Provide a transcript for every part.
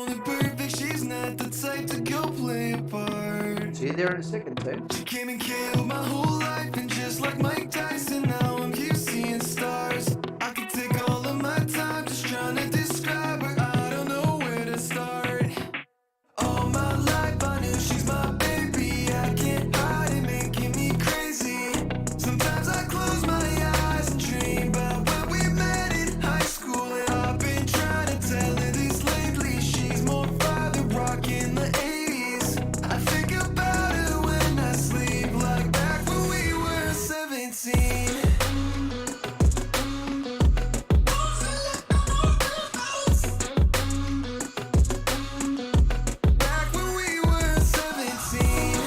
wanted perfect, she's not the type to go play a part. See you there in a second, too. She came and killed my whole life, and just like Mike Tyson, now I'm here seeing stars. I could take all of my time just trying to describe her. I don't know where to start. All my life I knew she's my baby. I can't hide it, making me crazy. Sometimes I close my eyes and dream about when we met in high school. And I've been trying to tell her this lately. She's more fire than rock in the 80s. I think about her when I sleep, like back when we were 17. Back when we were 17.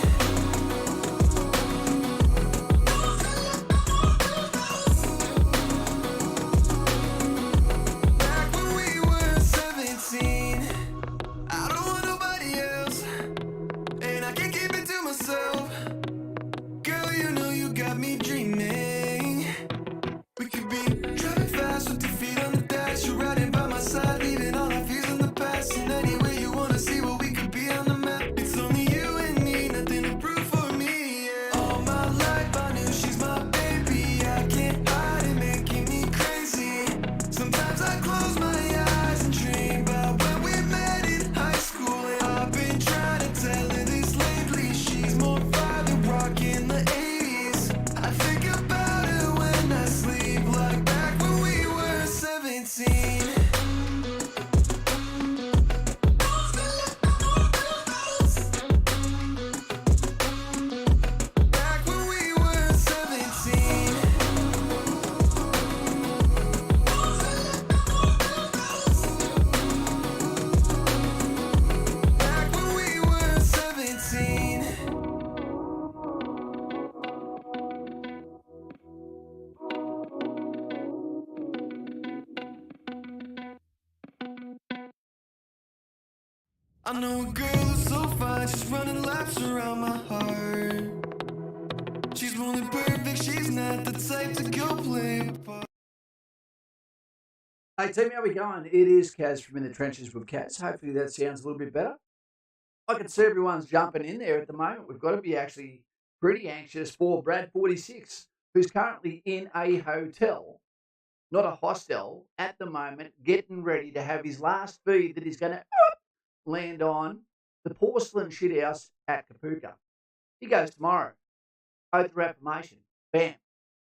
Back when we were 17. I don't want nobody else, and I can't keep it to myself. Girl, you know you got me dreaming. We could be driving fast with 2 feet on the dash. You're riding by my side, leaving all our fears in the past. And anyway you wanna see what we could be on the map. It's only you and me, nothing to prove for me, yeah. All my life I knew she's my baby. I can't hide it, making me crazy. Sometimes I close my eyes and dream about when we met in high school. And I've been trying to tell her this lately. She's more fire than rock in the 80s. I think about her when I sleep, like back when we were 17. Back when we were 17. Back when we were 17. I know a girl who's so fine, she's running laps around my heart. She's more than perfect, she's not the type to go play a part. Hey, team, how we going? It is Kaz from In the Trenches with Kaz. Hopefully that sounds a little bit better. I can see everyone's jumping in there at the moment. We've got to be actually pretty anxious for Brad 46, who's currently in a hotel, not a hostel, at the moment, getting ready to have his last feed that he's going to land on the porcelain shithouse at Kapuka. He goes tomorrow. Oath of affirmation. Bam.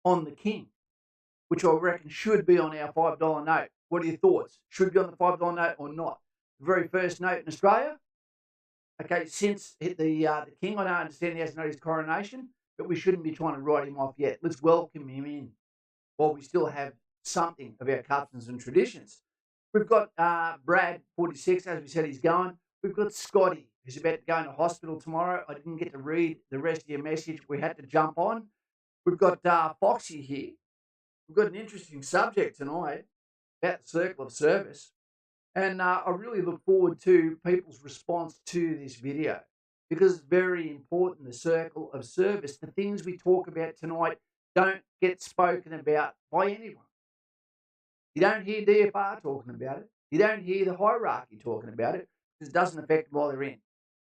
On the king, which I reckon should be on our $5 note. What are your thoughts? Should be on the $5 note or not? The very first note in Australia. Okay, since the king, I don't understand he hasn't had his coronation, but we shouldn't be trying to write him off yet. Let's welcome him in while we still have something of our customs and traditions. We've got Brad 46, as we said, he's going. We've got Scotty, who's about to go into hospital tomorrow. I didn't get to read the rest of your message. We had to jump on. We've got Foxy here. We've got an interesting subject tonight about the circle of service. And I really look forward to people's response to this video because it's very important, the circle of service. The things we talk about tonight don't get spoken about by anyone. You don't hear DFR talking about it. You don't hear the hierarchy talking about it because it doesn't affect them while they're in.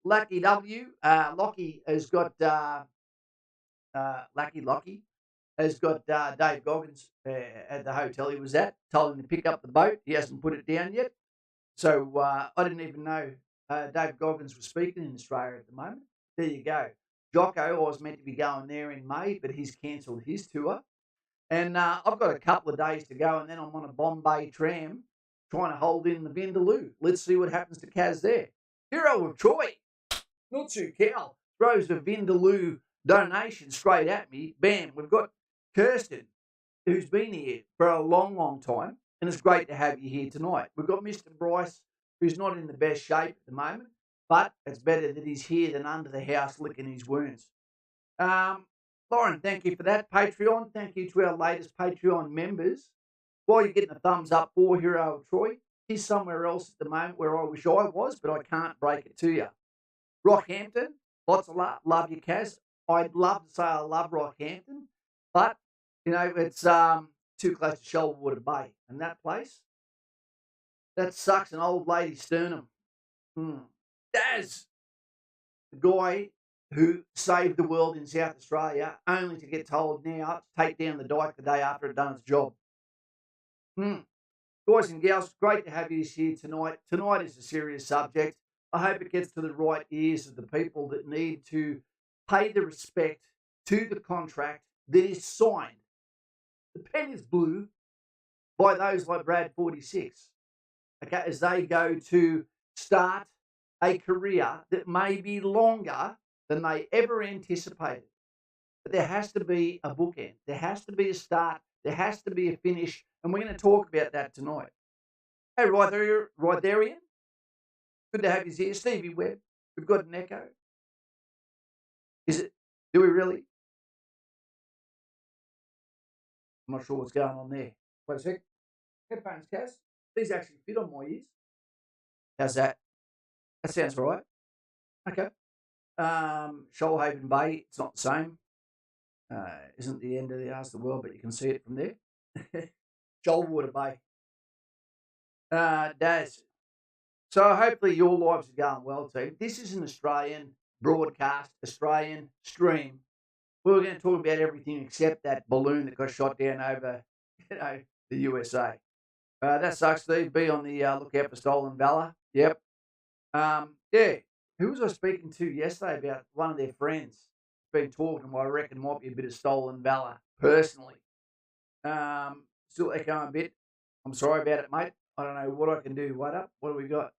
Lucky W, Lockie has got Lucky has got Dave Goggins at the hotel he was at. Told him to pick up the boat. He hasn't put it down yet. So I didn't even know Dave Goggins was speaking in Australia at the moment. There you go. Jocko, I was meant to be going there in May, but he's cancelled his tour. And I've got a couple of days to go, and then I'm on a Bombay tram trying to hold in the Vindaloo. Let's see what happens to Kaz there. Hero of Troy, not too Cal, throws the Vindaloo donation straight at me. Bam, we've got Kirsten, who's been here for a long, long time, and it's great to have you here tonight. We've got Mr. Bryce, who's not in the best shape at the moment, but it's better that he's here than under the house licking his wounds. Lauren, thank you for that. Patreon, thank you to our latest Patreon members. While you're getting a thumbs up for Hero of Troy, he's somewhere else at the moment where I wish I was, but I can't break it to you. Rockhampton, lots of love you, Kaz. I'd love to say I love Rockhampton, but, you know, it's too close to Shoalwater Bay. And that place, that sucks an old lady's sternum. Daz, the guy who saved the world in South Australia, only to get told now to take down the dike the day after it done its job. Boys and girls, great to have you here tonight. Tonight is a serious subject. I hope it gets to the right ears of the people that need to pay the respect to the contract that is signed. The pen is blue by those like Brad 46, okay, as they go to start a career that may be longer than they ever anticipated. But there has to be a bookend. There has to be a start. There has to be a finish. And we're going to talk about that tonight. Hey, right there, Ian. Good to have you here. Stevie Webb. We've got an echo. Is it? Do we really? I'm not sure what's going on there. Wait a sec. Headphones, Kaz. These actually fit on my ears. How's that? That sounds right. Okay. Shoalhaven Bay, it's not the same. Isn't the end of the arse of the world, but you can see it from there. Shoalwater Bay. Daz. So hopefully your lives are going well, team. This is an Australian broadcast, Australian stream. We're going to talk about everything except that balloon that got shot down over, the USA. That sucks, Steve. Be on the lookout for stolen valor. Yep. Yeah. Who was I speaking to yesterday about one of their friends? Been talking, I reckon might be a bit of stolen valor, personally. Still echoing a bit. I'm sorry about it, mate. I don't know what I can do. What up? What do we got?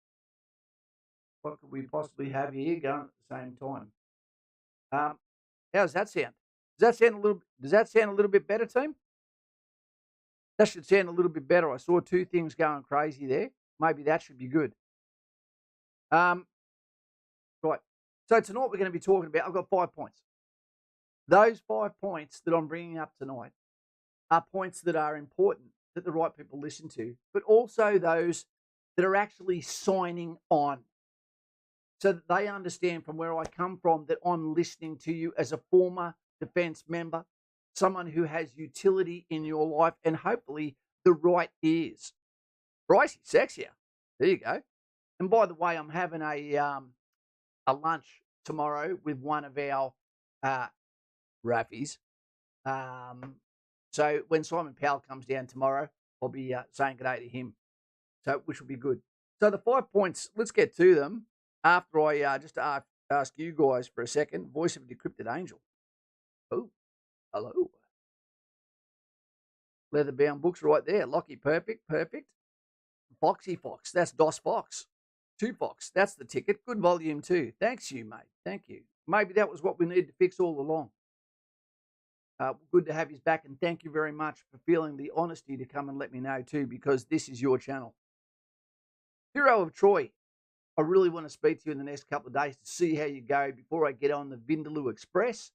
What could we possibly have here going at the same time? How does that sound? Does that sound a little bit better, team? That should sound a little bit better. I saw two things going crazy there. Maybe that should be good. Right. So tonight we're going to be talking about, I've got 5 points. Those 5 points that I'm bringing up tonight are points that are important, that the right people listen to, but also those that are actually signing on, so that they understand from where I come from that I'm listening to you as a former defence member, someone who has utility in your life, and hopefully the right ears. Pricey, sexier. There you go. And by the way, I'm having a lunch tomorrow with one of our Raffies. So when Simon Powell comes down tomorrow, I'll be saying good day to him. So which will be good. So the 5 points, let's get to them after I just ask you guys for a second. Voice of a decrypted angel. Oh, hello. Leather-bound books right there. Lockie, perfect. Foxy Fox, that's DOS Fox. 2 Fox, that's the ticket. Good volume too. Thanks you, mate. Thank you. Maybe that was what we needed to fix all along. Good to have you back, and thank you very much for feeling the honesty to come and let me know too, because this is your channel. Hero of Troy, I really want to speak to you in the next couple of days to see how you go before I get on the Vindaloo Express.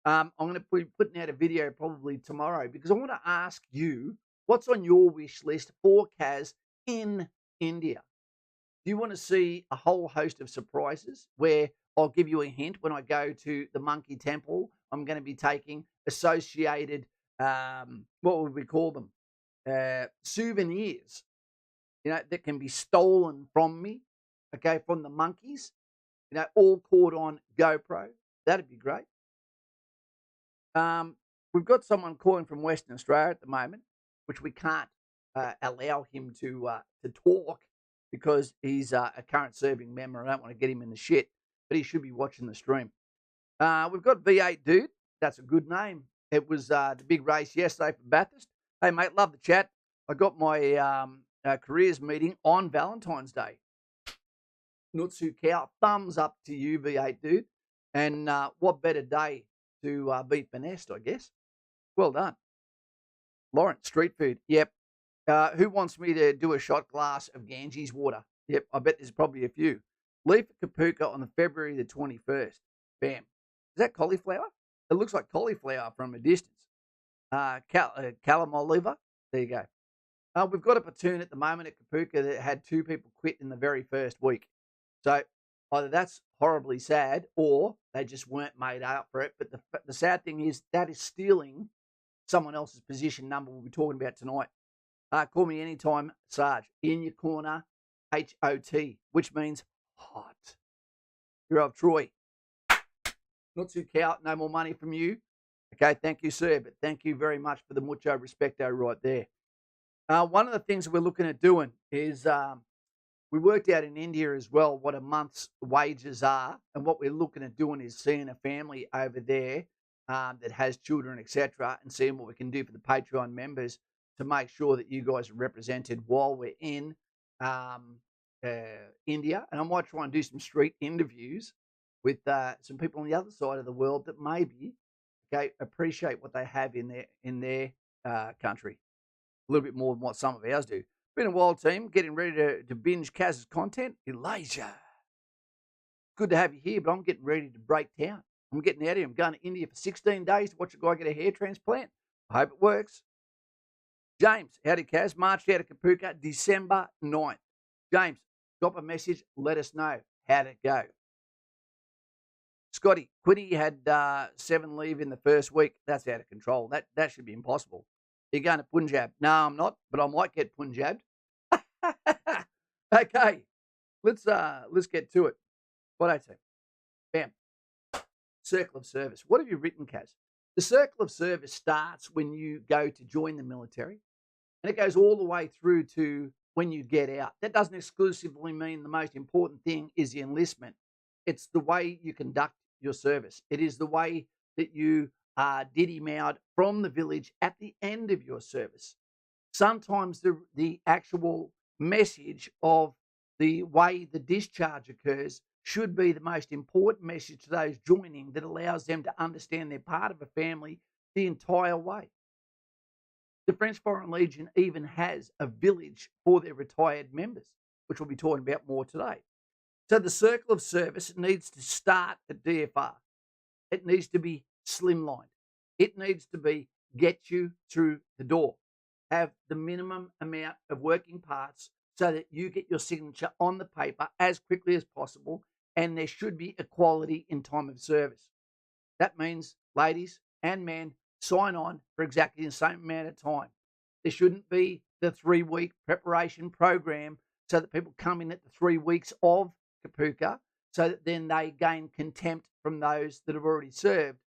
I'm going to be putting out a video probably tomorrow because I want to ask you what's on your wish list for Kaz in India. Do you want to see a whole host of surprises where I'll give you a hint when I go to the Monkey Temple? I'm going to be taking associated, what would we call them? Souvenirs, that can be stolen from me, okay, from the monkeys, all caught on GoPro. That'd be great. We've got someone calling from Western Australia at the moment, which we can't allow him to talk because he's a current serving member. I don't want to get him in the shit, but he should be watching the stream. We've got V8 Dude. That's a good name. It was the big race yesterday for Bathurst. Hey, mate, love the chat. I got my careers meeting on Valentine's Day. Nutsu cow. Thumbs up to you, V8 Dude. And what better day to be finessed, I guess. Well done. Lawrence, street food. Yep. Who wants me to do a shot glass of Ganges water? Yep, I bet there's probably a few. Leaf Kapuka on the February the 21st. Bam. Is that cauliflower? It looks like cauliflower from a distance. Calamol liver. There you go. We've got a platoon at the moment at Kapuka that had 2 people quit in the very first week. So either that's horribly sad or they just weren't made up for it. But the sad thing is that is stealing someone else's position number we'll be talking about tonight. Call me anytime, Sarge. In your corner, HOT, which means hot. You're of Troy. Not too cow, no more money from you. Okay, thank you, sir, but thank you very much for the mucho respecto right there. One of the things we're looking at doing is we worked out in India as well what a month's wages are, and what we're looking at doing is seeing a family over there that has children, etc., and seeing what we can do for the Patreon members to make sure that you guys are represented while we're in um, India. And I might try and do some street interviews with some people on the other side of the world that maybe appreciate what they have in their country a little bit more than what some of ours do. Been a wild team, getting ready to binge Kaz's content. Elijah, good to have you here, but I'm getting ready to break town. I'm getting out of here. I'm going to India for 16 days to watch a guy get a hair transplant. I hope it works. James, howdy Kaz, marched out of Kapuka December 9th. James, drop a message, let us know how'd it go. Scotty, Quiddy had 7 leave in the first week. That's out of control. That should be impossible. You're going to Punjab. No, I'm not, but I might get Punjabbed. Okay, let's get to it. What I say? Bam. Circle of service. What have you written, Kaz? The circle of service starts when you go to join the military, and it goes all the way through to when you get out. That doesn't exclusively mean the most important thing is the enlistment. It's the way you conduct your service. It is the way that you are diddy-mowed from the village at the end of your service. Sometimes the actual message of the way the discharge occurs should be the most important message to those joining that allows them to understand they're part of a family the entire way. The French Foreign Legion even has a village for their retired members, which we'll be talking about more today. So the circle of service needs to start at DFR. It needs to be slimlined. It needs to be get you through the door. Have the minimum amount of working parts so that you get your signature on the paper as quickly as possible, and there should be equality in time of service. That means ladies and men sign on for exactly the same amount of time. There shouldn't be the 3-week preparation program so that people come in at the 3 weeks of Kapuka so that then they gain contempt from those that have already served.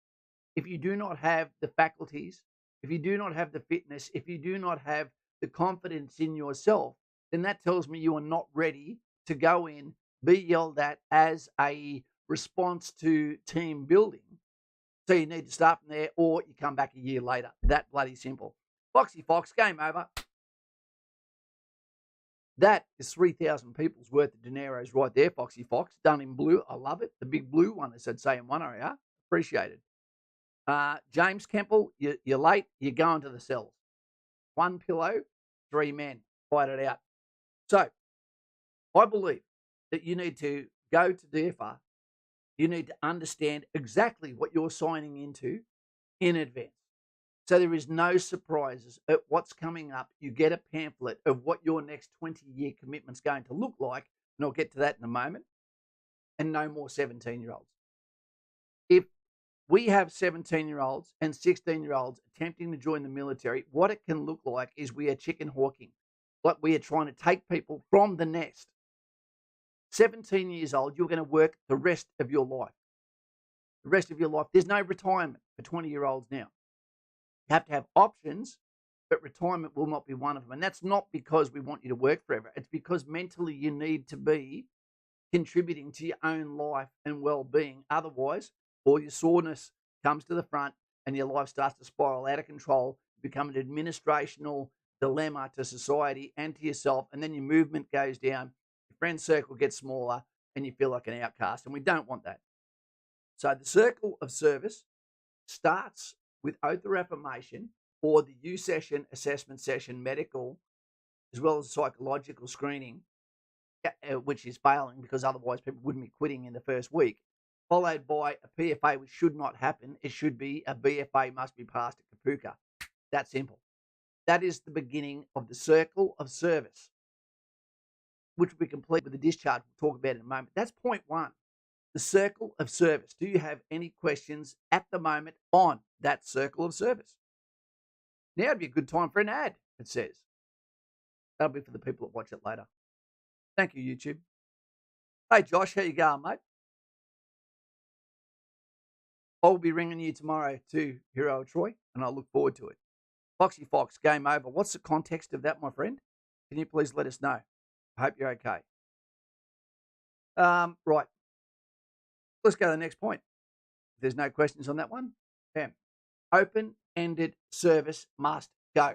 If you do not have the faculties, if you do not have the fitness, if you do not have the confidence in yourself, then that tells me you are not ready to go in, be yelled at as a response to team building. So you need to start from there, or you come back a year later. That bloody simple. Foxy Fox, game over. That is 3,000 people's worth of dineros right there, Foxy Fox, done in blue. I love it. The big blue one, as I'd say in one area. Appreciated. James Kemple, you're late. You're going to the cells. 1 pillow, 3 men. Fight it out. So I believe that you need to go to DFR. You need to understand exactly what you're signing into in advance. So there is no surprises at what's coming up. You get a pamphlet of what your next 20-year commitment's going to look like, and I'll get to that in a moment, and no more 17-year-olds. If we have 17-year-olds and 16-year-olds attempting to join the military, what it can look like is we are chicken hawking, like we are trying to take people from the nest. 17 years old, you're going to work the rest of your life. The rest of your life. There's no retirement for 20-year-olds now. You have to have options, but retirement will not be one of them. And that's not because we want you to work forever. It's because mentally you need to be contributing to your own life and well-being. Otherwise, all your soreness comes to the front and your life starts to spiral out of control, become an administrational dilemma to society and to yourself, and then your movement goes down, your friend circle gets smaller, and you feel like an outcast, and we don't want that. So the circle of service starts with oath of affirmation or the U session, assessment session, medical, as well as psychological screening, which is failing because otherwise people wouldn't be quitting in the first week, followed by a PFA, which should not happen. It should be a BFA must be passed at Kapuka. That simple. That is the beginning of the circle of service, which will be complete with the discharge. We'll talk about in a moment. That's point 1. The circle of service. Do you have any questions at the moment on that circle of service? Now would be a good time for an ad, it says. That'll be for the people that watch it later. Thank you, YouTube. Hey, Josh, how you going, mate? I'll be ringing you tomorrow to Hero Troy, and I look forward to it. Foxy Fox, game over. What's the context of that, my friend? Can you please let us know? I hope you're okay. Right, let's go to the next point. If there's no questions on that one, bam. Open-ended service must go.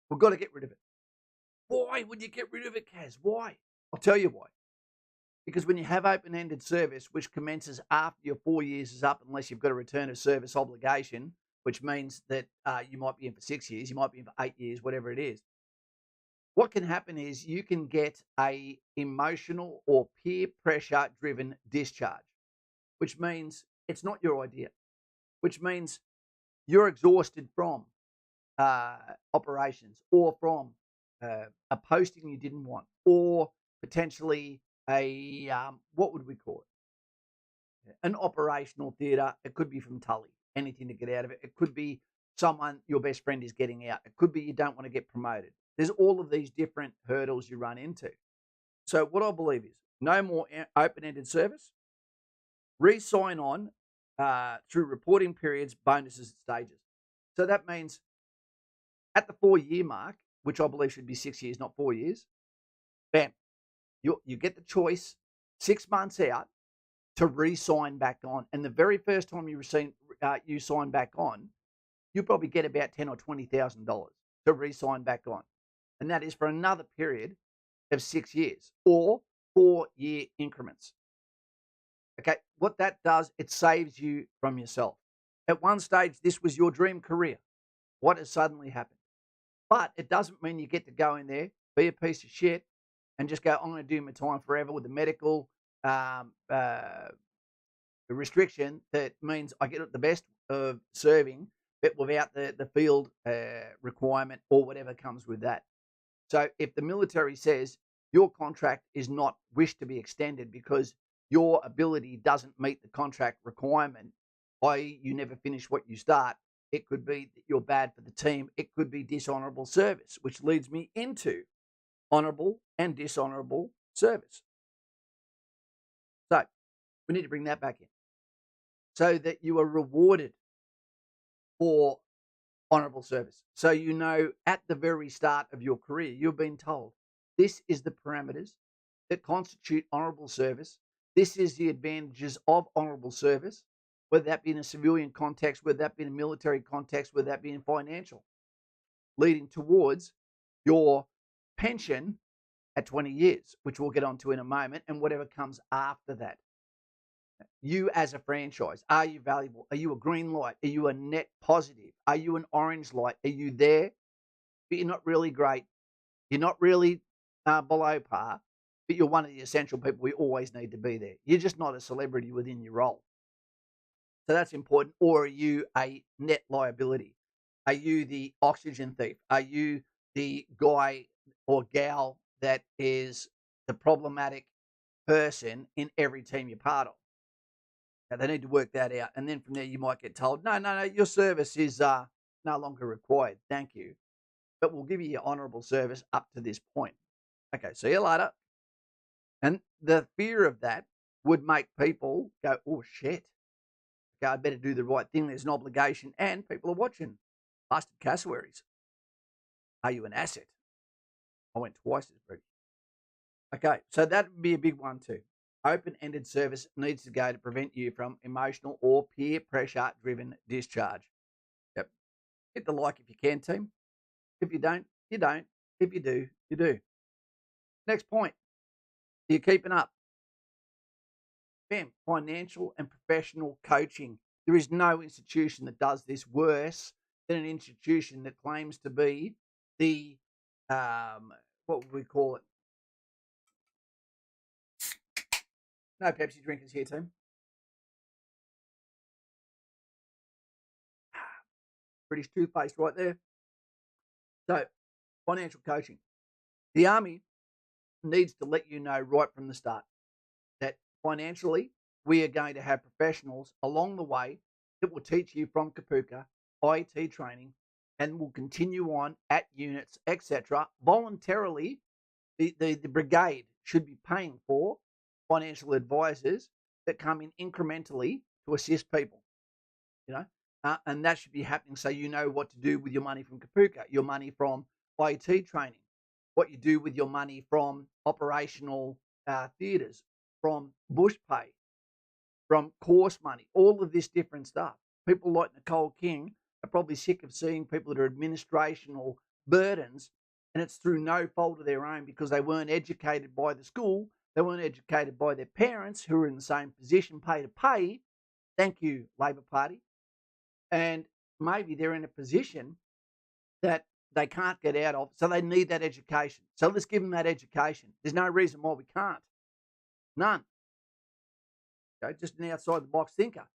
We've got to get rid of it. Why would you get rid of it, Kaz? Why? I'll tell you why. Because when you have open-ended service, which commences after your 4 years is up, unless you've got a return of service obligation, which means that you might be in for 6 years, you might be in for 8 years, whatever it is. What can happen is you can get a emotional or peer pressure driven discharge, which means it's not your idea, which means you're exhausted from operations or from a posting you didn't want, or potentially a what would we call it? An operational theatre. It could be from Tully, anything to get out of it. It could be someone your best friend is getting out. It could be you don't want to get promoted. There's all of these different hurdles you run into. So what I believe is no more open-ended service. Re-sign on through reporting periods, bonuses, and stages. So that means at the 4-year mark, which I believe should be 6 years, not 4 years, bam, you get the choice 6 months out to re-sign back on. And the very first time you sign back on, you probably get about $10,000 or $20,000 to re-sign back on. And that is for another period of 6 years or 4-year increments. Okay, what that does, it saves you from yourself. At one stage, this was your dream career. What has suddenly happened? But it doesn't mean you get to go in there, be a piece of shit, and just go, I'm going to do my time forever with the medical restriction that means I get the best of serving, but without the field requirement or whatever comes with that. So if the military says your contract is not wished to be extended because your ability doesn't meet the contract requirement, i.e. you never finish what you start, it could be that you're bad for the team. It could be dishonourable service, which leads me into honourable and dishonourable service. So we need to bring that back in so that you are rewarded for honourable service. So you know at the very start of your career, you've been told this is the parameters that constitute honourable service. This is the advantages of honourable service, whether that be in a civilian context, whether that be in a military context, whether that be in financial, leading towards your pension at 20 years, which we'll get onto in a moment, and whatever comes after that. You as a franchise, are you valuable? Are you a green light? Are you a net positive? Are you an orange light? Are you there, but you're not really great? You're not really below par, but you're one of the essential people we always need to be there. You're just not a celebrity within your role. So that's important. Or are you a net liability? Are you the oxygen thief? Are you the guy or gal that is the problematic person in every team you're part of? Now, they need to work that out. And then from there, you might get told, no, your service is no longer required. Thank you. But we'll give you your honourable service up to this point. Okay, see you later. And the fear of that would make people go, oh, shit. Okay, I better do the right thing. There's an obligation. And people are watching. Busted cassowaries. Are you an asset? I went twice as British. Okay, so that would be a big one too. Open-ended service needs to go to prevent you from emotional or peer pressure-driven discharge. Yep. Hit the like if you can, team. If you don't, you don't. If you do, you do. Next point. Are you keeping up? Bam, financial and professional coaching. There is no institution that does this worse than an institution that claims to be the, what would we call it? No Pepsi drinkers here, team. British toothpaste right there. So, financial coaching. The Army needs to let you know right from the start that financially, we are going to have professionals along the way that will teach you from Kapuka, IT training, and will continue on at units, etc. Voluntarily, the brigade should be paying for financial advisors that come in incrementally to assist people, and that should be happening so you know what to do with your money from Kapuka, your money from IT training, what you do with your money from operational theatres, from bush pay, from course money, all of this different stuff. People like Nicole King are probably sick of seeing people that are administrational burdens, and it's through no fault of their own because they weren't educated by the school, they weren't educated by their parents who are in the same position, pay to pay. Thank you, Labor Party. And maybe they're in a position that they can't get out of, so they need that education. So let's give them that education. There's no reason why we can't. None. Okay, just an outside the box thinker.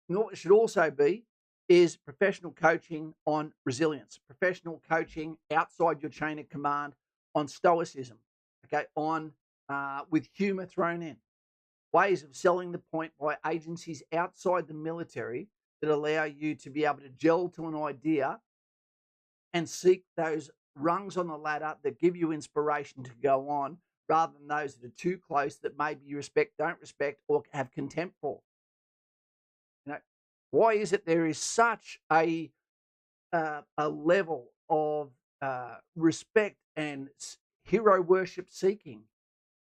And what it should also be is professional coaching on resilience, professional coaching outside your chain of command on stoicism, okay, on with humour thrown in, ways of selling the point by agencies outside the military that allow you to be able to gel to an idea and seek those rungs on the ladder that give you inspiration to go on rather than those that are too close that maybe you respect, don't respect, or have contempt for. Why is it there is such a level of respect and hero worship seeking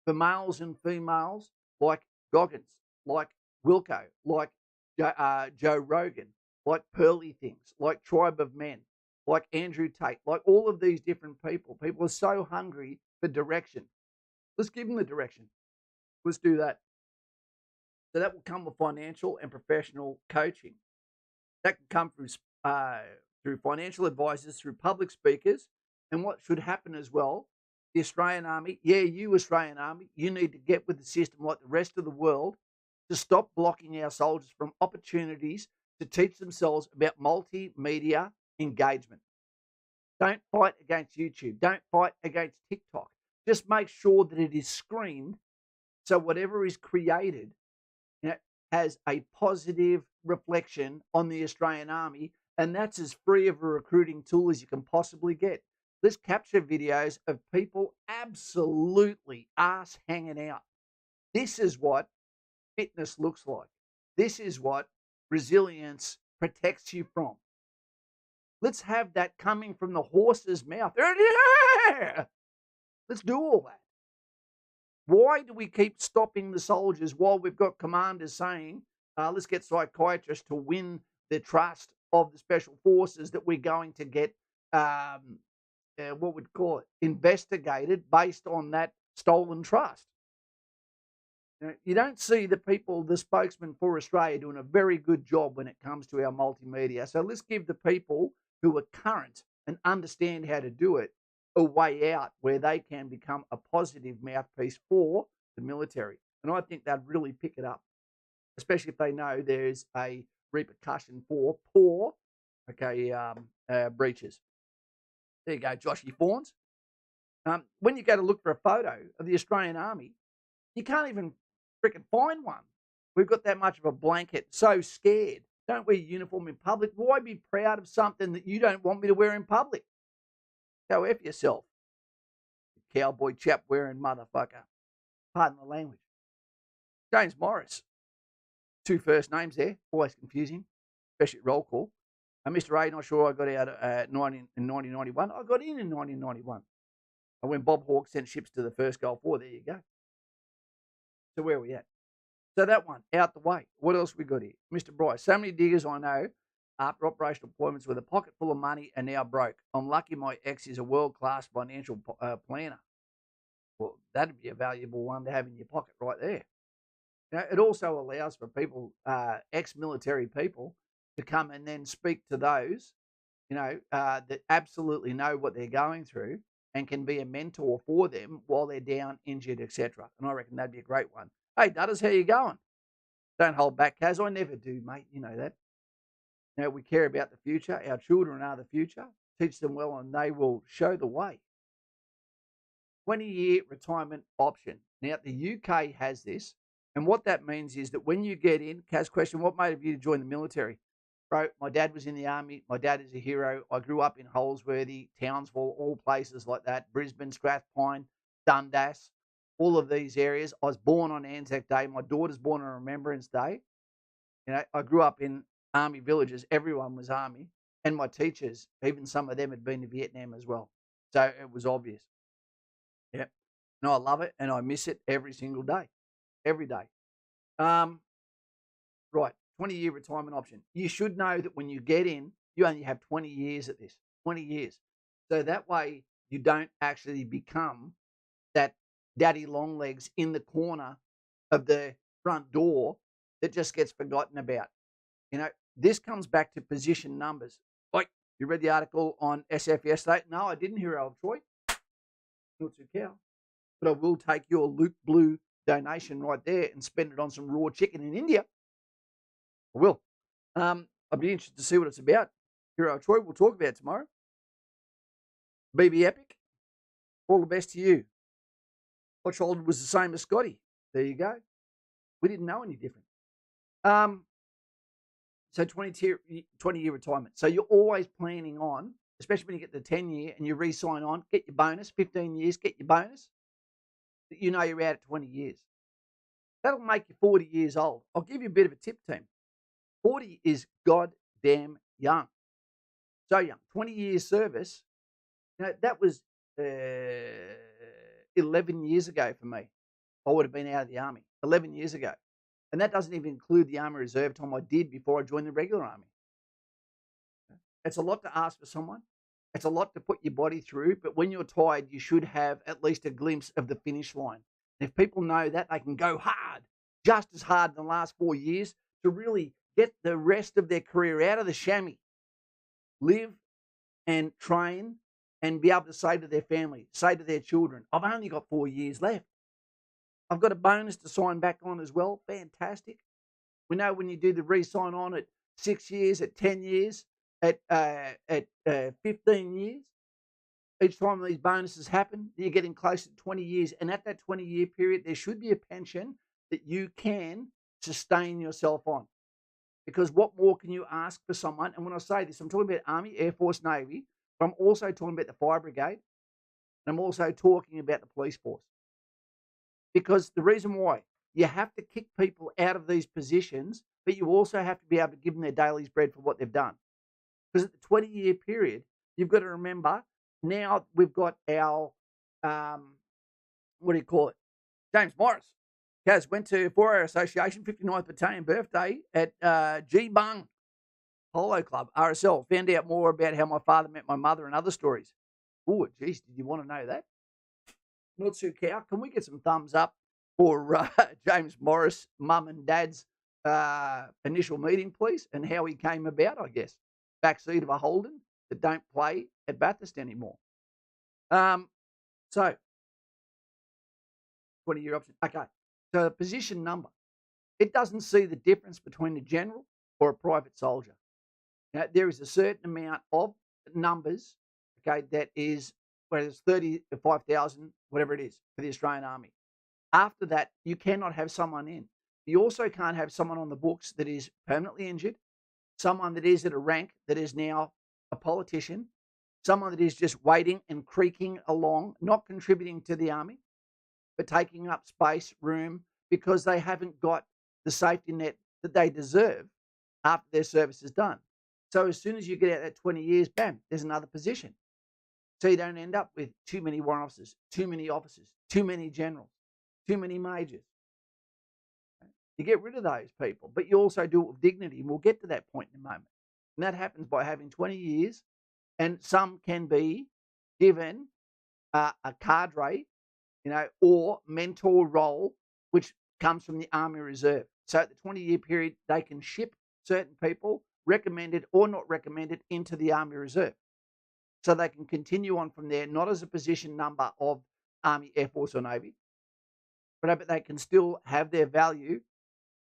for males and females like Goggins, like Wilco, like Joe Rogan, like Pearly Things, like Tribe of Men, like Andrew Tate, like all of these different people. People are so hungry for direction. Let's give them the direction. Let's do that. So that will come with financial and professional coaching. That can come through financial advisors, through public speakers, and what should happen as well. The Australian Army, you Australian Army, you need to get with the system like the rest of the world to stop blocking our soldiers from opportunities to teach themselves about multimedia engagement. Don't fight against YouTube. Don't fight against TikTok. Just make sure that it is screened so whatever is created has a positive reflection on the Australian Army, and that's as free of a recruiting tool as you can possibly get. Let's capture videos of people absolutely ass hanging out. This is what fitness looks like. This is what resilience protects you from. Let's have that coming from the horse's mouth. Let's do all that. Why do we keep stopping the soldiers while we've got commanders saying, let's get psychiatrists to win the trust of the special forces that we're going to get, what we'd call it, investigated based on that stolen trust? You don't see the people, the spokesman for Australia, doing a very good job when it comes to our multimedia. So let's give the people who are current and understand how to do it a way out where they can become a positive mouthpiece for the military. And I think they'd really pick it up, especially if they know there's a repercussion for poor, breaches. There you go, Joshy Fawns. When you go to look for a photo of the Australian Army, you can't even freaking find one. We've got that much of a blanket, so scared. Don't wear uniform in public. Why be proud of something that you don't want me to wear in public? Go F yourself, you cowboy chap wearing motherfucker. Pardon the language. James Morris. 2 first names there, always confusing, especially at roll call. Mr. A, not sure I got out in 1991. I got in 1991. And when Bob Hawke sent ships to the first Gulf War, there you go. So where are we at? So that one, out the way. What else we got here? Mr. Bryce, so many diggers I know after operational deployments with a pocket full of money and now broke. I'm lucky my ex is a world-class financial planner. Well, that'd be a valuable one to have in your pocket right there. It also allows for people, ex-military people, to come and then speak to those, that absolutely know what they're going through and can be a mentor for them while they're down, injured, etc. And I reckon that'd be a great one. Hey, Dutters, how you going? Don't hold back, Kaz. I never do, mate. You know that. We care about the future. Our children are the future. Teach them well and they will show the way. 20-year retirement option. Now, the UK has this. And what that means is that when you get in, Kaz, question, what motivated you to join the military? Bro, my dad was in the army. My dad is a hero. I grew up in Holsworthy, Townsville, all places like that. Brisbane, Strathpine, Dundas. all of these areas. I was born on Anzac Day. My daughter's born on Remembrance Day. I grew up in army villages. Everyone was army. And my teachers, even some of them had been to Vietnam as well. So it was obvious. Yep. And I love it and I miss it every single day. Every day. Right. 20-year retirement option. You should know that when you get in, you only have 20 years at this. 20 years. So that way you don't actually become that daddy long legs in the corner of the front door that just gets forgotten about. This comes back to position numbers. Like, you read the article on SF yesterday? No, I didn't hear old Troy. Not too cow. But I will take your Luke Blue donation right there and spend it on some raw chicken in India. I will. I'd be interested to see what it's about. Hero Troy, we'll talk about it tomorrow. BB Epic, all the best to you. Watch Holden was the same as Scotty. There you go. We didn't know any different. So 20-year retirement. So you're always planning on, especially when you get the 10-year and you re-sign on, get your bonus, 15 years, get your bonus. You know you're out at 20 years. That'll make you 40 years old. I'll give you a bit of a tip, team. 40 is goddamn young. So young. 20 years service. That was 11 years ago for me. I would have been out of the army 11 years ago. And that doesn't even include the Army Reserve time I did before I joined the regular army. It's a lot to ask for someone. It's a lot to put your body through. But when you're tired, you should have at least a glimpse of the finish line. And if people know that, they can go hard, just as hard in the last 4 years to really get the rest of their career out of the chamois, live and train and be able to say to their family, say to their children, I've only got 4 years left. I've got a bonus to sign back on as well. Fantastic. We know when you do the re-sign on at 6 years, at 10 years, at 15 years, each time these bonuses happen, you're getting close to 20 years. And at that 20-year period, there should be a pension that you can sustain yourself on. Because what more can you ask for someone? And when I say this, I'm talking about Army, Air Force, Navy, but I'm also talking about the fire brigade. And I'm also talking about the police force. Because the reason why, you have to kick people out of these positions, but you also have to be able to give them their daily's bread for what they've done. Because at the 20-year period, you've got to remember, now we've got our, James Morris. Kaz went to 4-Hour Association, 59th Battalion birthday at G Bung Polo Club, RSL. Found out more about how my father met my mother and other stories. Oh, geez, did you want to know that? Not too cow. Can we get some thumbs up for James Morris, mum and dad's initial meeting, please, and how he came about, I guess. Backseat of a Holden that don't play at Bathurst anymore. So, 20-year option. Okay. So, the position number. It doesn't see the difference between a general or a private soldier. Now, there is a certain amount of numbers, okay, that is, whether it's 35,000, whatever it is, for the Australian Army. After that, you cannot have someone in. You also can't have someone on the books that is permanently injured, someone that is at a rank that is now a politician, someone that is just waiting and creaking along, not contributing to the army, but taking up space, room, because they haven't got the safety net that they deserve after their service is done. So as soon as you get out that 20 years, bam, there's another position. So you don't end up with too many warrant officers, too many officers, too many generals, too many majors. You get rid of those people, but you also do it with dignity, and we'll get to that point in a moment. And that happens by having 20 years, and some can be given a cadre, or mentor role, which comes from the Army Reserve. So at the 20-year period, they can ship certain people, recommended or not recommended, into the Army Reserve. So they can continue on from there, not as a position number of Army, Air Force, or Navy, but they can still have their value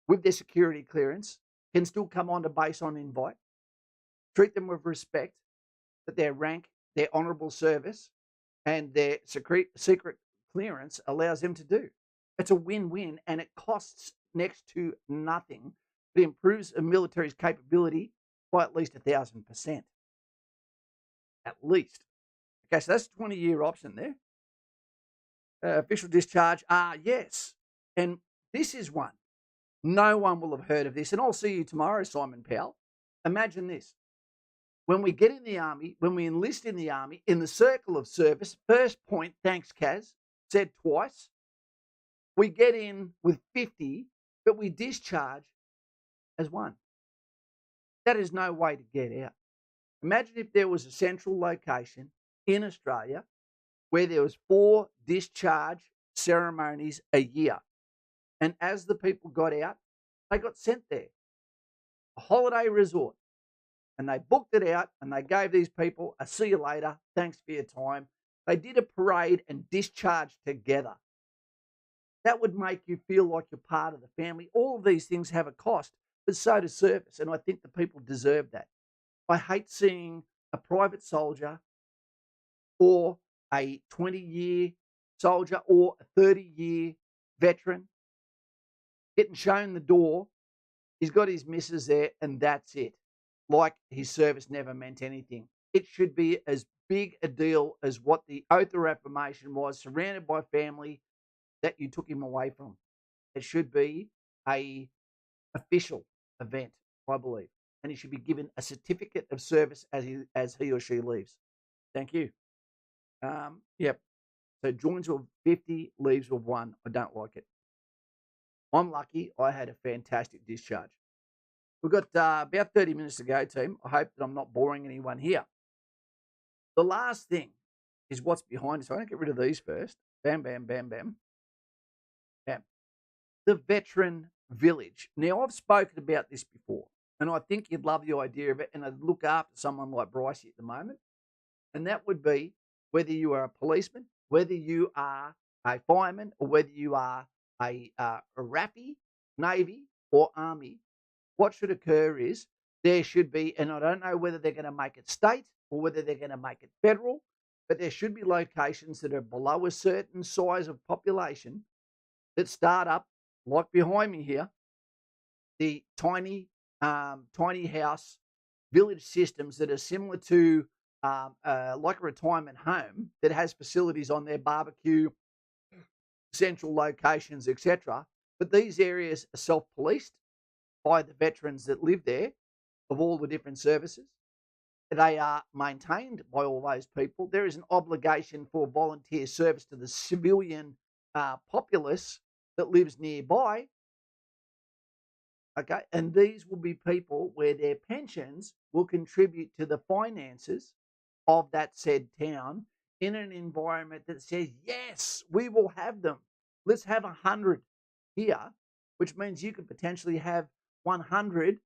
with their security clearance, can still come onto base on invite, treat them with respect, that their rank, their honourable service, and their secret clearance allows them to do. It's a win-win, and it costs next to nothing. It improves a military's capability by at least 1,000%. At least. Okay, so that's a 20-year option there. Official discharge. Yes. And this is one. No one will have heard of this. And I'll see you tomorrow, Simon Powell. Imagine this. When we get in the army, when we enlist in the army, in the circle of service, first point, thanks, Kaz, said twice, we get in with 50, but we discharge as one. That is no way to get out. Imagine if there was a central location in Australia where there was 4 discharge ceremonies a year. And as the people got out, they got sent there. A holiday resort. And they booked it out and they gave these people a see you later, thanks for your time. They did a parade and discharged together. That would make you feel like you're part of the family. All of these things have a cost, but so does service. And I think the people deserve that. I hate seeing a private soldier or a 20-year soldier or a 30-year veteran getting shown the door. He's got his missus there and that's it. Like his service never meant anything. It should be as big a deal as what the oath of affirmation was, surrounded by family that you took him away from. It should be a official event, I believe. And he should be given a certificate of service as he or she leaves. Thank you. Yep. So joins with 50, leaves with 1. I don't like it. I'm lucky I had a fantastic discharge. We've got about 30 minutes to go, team. I hope that I'm not boring anyone here. The last thing is what's behind us. So I don't get rid of these first. Bam, bam, bam, bam. Bam. The veteran village. Now, I've spoken about this before, and I think you'd love the idea of it, and I'd look after someone like Brycey at the moment. And that would be whether you are a policeman, whether you are a fireman, or whether you are a RAFI, Navy, or Army. What should occur is there should be, and I don't know whether they're going to make it state or whether they're going to make it federal, but there should be locations that are below a certain size of population that start up, like behind me here, the tiny house village systems that are similar to like a retirement home that has facilities on their barbecue, central locations, etc. But these areas are self-policed by the veterans that live there of all the different services. They are maintained by all those people. There is an obligation for volunteer service to the civilian populace that lives nearby. Okay, and these will be people where their pensions will contribute to the finances of that said town in an environment that says, yes, we will have them. Let's have 100 here, which means you could potentially have 100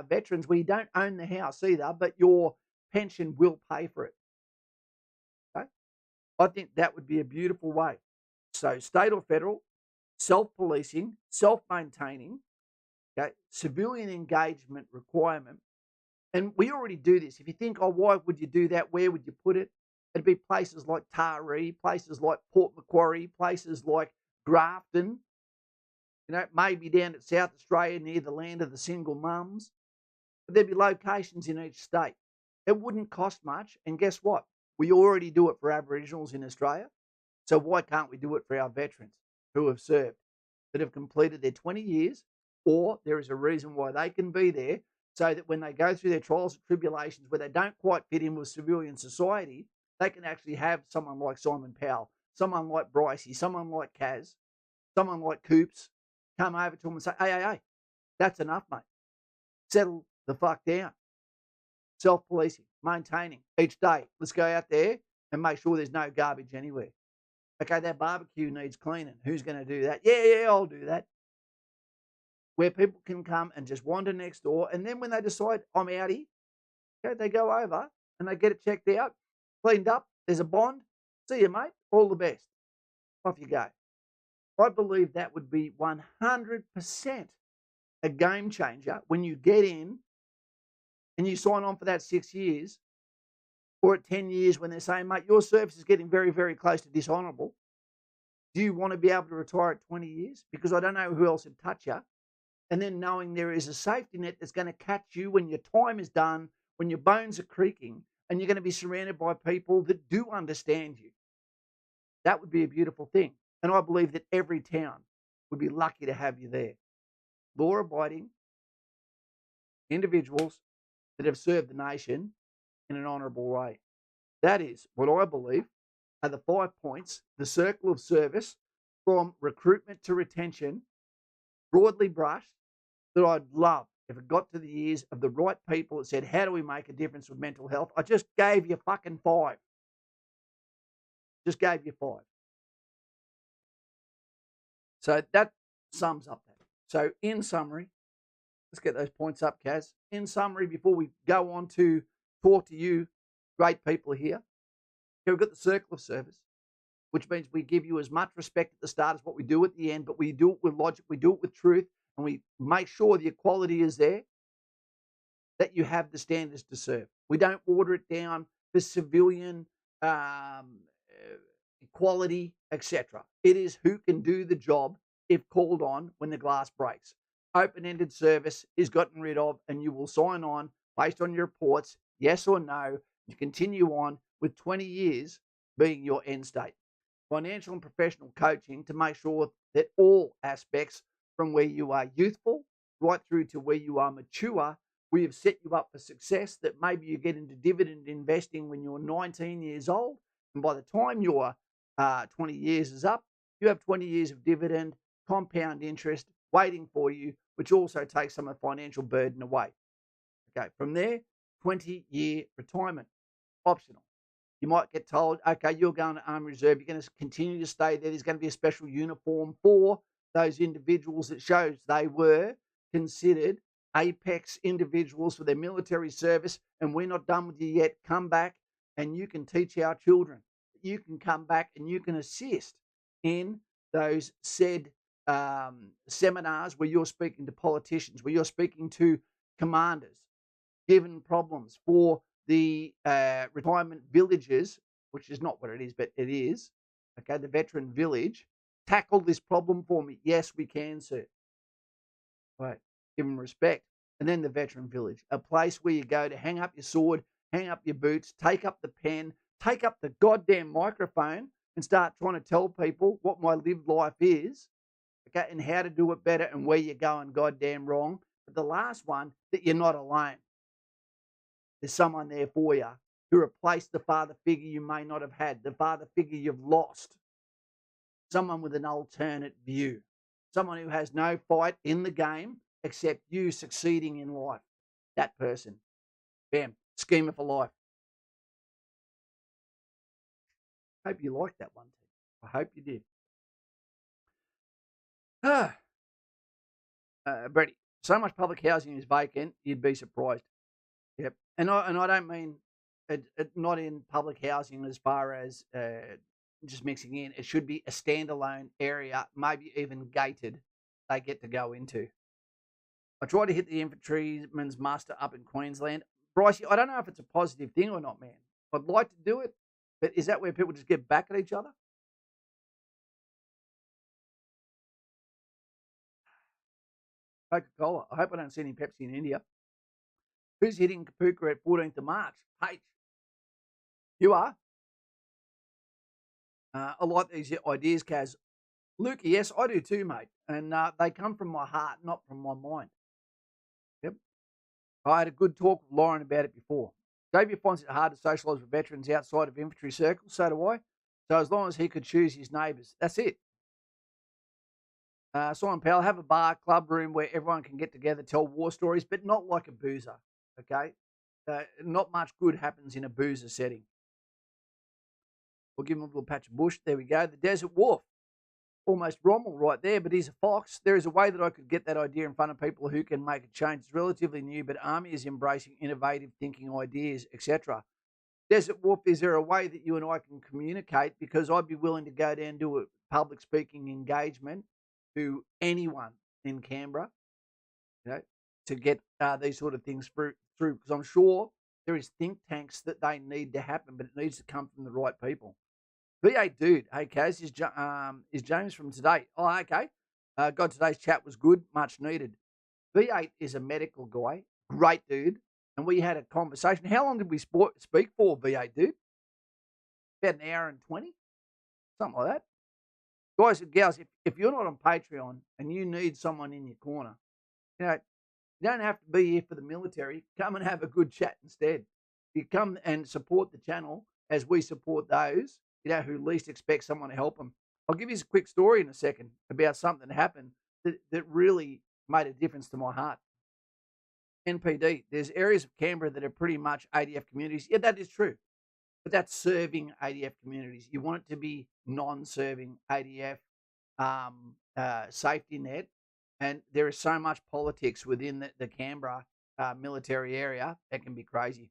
veterans where you don't own the house either, but your pension will pay for it. Okay? I think that would be a beautiful way. So state or federal, self-policing, self-maintaining, okay, civilian engagement requirement. And we already do this. If you think, oh, why would you do that? Where would you put it? It'd be places like Taree, places like Port Macquarie, places like Grafton, maybe down at South Australia near the land of the single mums. But there'd be locations in each state. It wouldn't cost much. And guess what? We already do it for Aboriginals in Australia. So why can't we do it for our veterans who have served, that have completed their 20 years, or there is a reason why they can be there, so that when they go through their trials and tribulations where they don't quite fit in with civilian society, they can actually have someone like Simon Powell, someone like Brycey, someone like Kaz, someone like Coops, come over to them and say, hey, that's enough, mate. Settle the fuck down. Self-policing, maintaining each day. Let's go out there and make sure there's no garbage anywhere. Okay, that barbecue needs cleaning. Who's going to do that? Yeah, I'll do that. Where people can come and just wander next door. And then when they decide, I'm outie, okay, they go over and they get it checked out, cleaned up. There's a bond. See you, mate. All the best. Off you go. I believe that would be 100% a game changer when you get in and you sign on for that 6 years, or at 10 years when they're saying, mate, your service is getting very, very close to dishonourable. Do you want to be able to retire at 20 years? Because I don't know who else would touch you. And then knowing there is a safety net that's going to catch you when your time is done, when your bones are creaking, and you're going to be surrounded by people that do understand you. That would be a beautiful thing. And I believe that every town would be lucky to have you there. Law-abiding individuals that have served the nation in an honourable way. That is what I believe are the 5 points, the circle of service from recruitment to retention, broadly brushed, that I'd love if it got to the ears of the right people that said, how do we make a difference with mental health? I just gave you fucking 5. Just gave you 5. So that sums up that. So in summary, let's get those points up, Kaz. In summary, before we go on to talk to you, great people here, we've got the circle of service, which means we give you as much respect at the start as what we do at the end, but we do it with logic, we do it with truth, and we make sure the equality is there, that you have the standards to serve. We don't water it down for civilian equality, etc. It is who can do the job if called on when the glass breaks. Open-ended service is gotten rid of, and you will sign on based on your reports, yes or no. You continue on with 20 years being your end state. Financial and professional coaching to make sure that all aspects, from where you are youthful right through to where you are mature, we have set you up for success, that maybe you get into dividend investing when you're 19 years old, and by the time your 20 years is up, you have 20 years of dividend, compound interest waiting for you, which also takes some of the financial burden away. Okay, from there, 20-year retirement, optional. You might get told, okay, you're going to Army Reserve, you're going to continue to stay there. There's going to be a special uniform for those individuals that shows they were considered apex individuals for their military service, and we're not done with you yet. Come back and you can teach our children. You can come back and you can assist in those said seminars where you're speaking to politicians, where you're speaking to commanders, given problems for the retirement villages, which is not what it is, but it is, okay, the veteran village. Tackle this problem for me. Yes, we can, sir. Right. Give them respect. And then the veteran village, a place where you go to hang up your sword, hang up your boots, take up the pen, take up the goddamn microphone and start trying to tell people what my lived life is, okay, and how to do it better and where you're going goddamn wrong. But the last one, that you're not alone. There's someone there for you who replaced the father figure you may not have had, the father figure you've lost. Someone with an alternate view. Someone who has no fight in the game except you succeeding in life. That person. Bam. Schema for life. Hope you liked that one. I hope you did. Brady, so much public housing is vacant, you'd be surprised. Yep. And I don't mean it not in public housing as far as just mixing in. It should be a standalone area, maybe even gated, they get to go into. I tried to hit the infantryman's muster up in Queensland. Brycey, I don't know if it's a positive thing or not, man. I'd like to do it, but is that where people just get back at each other? Coca-Cola. I hope I don't see any Pepsi in India. Who's hitting Kapuka at 14th of March? H. You are? I like these ideas, Kaz. Luke, yes, I do too, mate. And they come from my heart, not from my mind. Yep. I had a good talk with Lauren about it before. Xavier finds it hard to socialise with veterans outside of infantry circles. So do I. So as long as he could choose his neighbours, that's it. Simon Powell, have a bar, club room where everyone can get together, tell war stories, but not like a boozer, okay? Not much good happens in a boozer setting. We'll give him a little patch of bush. There we go. The Desert Wolf. Almost Rommel right there, but he's a fox. There is a way that I could get that idea in front of people who can make a change. It's relatively new, but Army is embracing innovative thinking ideas, etc. Desert Wolf, is there a way that you and I can communicate? Because I'd be willing to go down and do a public speaking engagement to anyone in Canberra, you know, to get these sort of things through. Because I'm sure there is think tanks that they need to happen, but it needs to come from the right people. V8 dude, hey Kaz, is James from today? Oh, okay. God, today's chat was good, much needed. V8 is a medical guy, great dude, and we had a conversation. How long did we speak for, V8 dude? About an hour and 20. something like that. Guys and gals, if you're not on Patreon and you need someone in your corner, you know, you don't have to be here for the military. Come and have a good chat instead. You come and support the channel as we support those, who least expect someone to help them. I'll give you a quick story in a second about something that happened that really made a difference to my heart. NPD, there's areas of Canberra that are pretty much ADF communities. Yeah, that is true. But that's serving ADF communities. You want it to be non-serving ADF safety net. And there is so much politics within the Canberra military area. It can be crazy.